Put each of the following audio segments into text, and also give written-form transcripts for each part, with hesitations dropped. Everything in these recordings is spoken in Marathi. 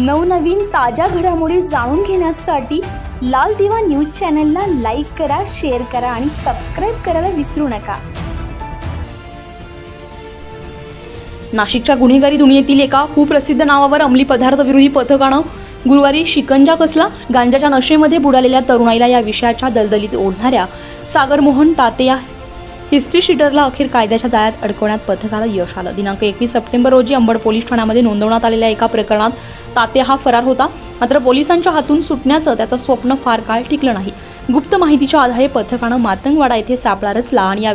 नवनवीन ताज्या घडामोडी जाणून घेण्यासाठी लाल दिवा न्यूज चॅनलला लाईक करा, शेअर करा आणि सबस्क्राइब करायला विसरू नका। नाशिकच्या गुन्हेगारी दुनियेतील एका कुप्रसिद्ध नावावर अंमली पदार्थ विरोधी पथकानं गुरुवारी शिकंजा कसला। गांजाच्या नशेमध्ये बुडालेल्या तरुणाईला या विषयाच्या दलदलीत ओढणाऱ्या सागर मोहन ताते या हिस्ट्री शीटरला अखेर कायद्याच्या जाळ्यात अडकवण्यात पथकाला यश आलं। दिनांक 21 सप्टेंबर रोजी अंबड पोलीस ठाण्यामध्ये नोंदवण्यात आलेल्या एका प्रकरणात ताते हा फरार होता। मात्र पोलिसांच्या हातून सुटण्याचं त्याचं स्वप्न फार काळ टिकलं नाही। गुप्त माहितीच्या आधारे पथकानं मातंगवाडा येथे सापळा रचला आणि या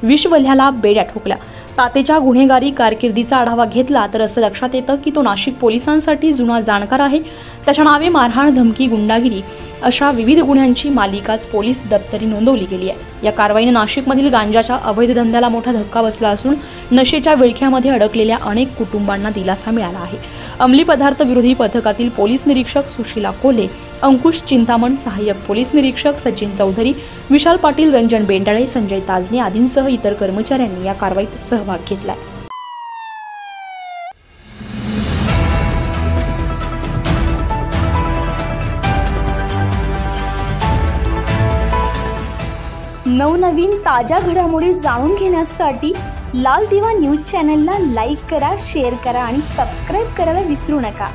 विषवल्ह्याला बेड्या ठोकल्या। तातेच्या गुन्हेगारी कारकिर्दीचा आढावा घेतला तर असं लक्षात येतं की तो नाशिक पोलिसांसाठी जुना जाणकार आहे। त्याच्या नावे मारहाण, धमकी, गुंडागिरी अशा विविध गुन्ह्यांची मालिकाच पोलीस दप्तरी नोंदवली गेली आहे। या कारवाईने नाशिकमधील गांजाच्या अवैध धंद्याला मोठा धक्का बसला असून नशेच्या विळख्यामध्ये अडकलेल्या अनेक कुटुंबांना दिलासा मिळाला आहे। अंमली पदार्थ विरोधी पथकातील पोलीस निरीक्षक सुशीला कोल्हे, अंकुश चिंतामण, सहाय्यक पोलीस निरीक्षक सचिन चौधरी, विशाल पाटील, रंजन बेंडाळे, संजय ताजने आदींसह इतर कर्मचाऱ्यांनी या कारवाईत सहभाग घेतला। नवनवीन ताज्या घडामोडी जाणून घेण्यासाठी लाल दिवा न्यूज चॅनलला लाईक करा, शेअर करा आणि सबस्क्राइब करायला विसरू नका।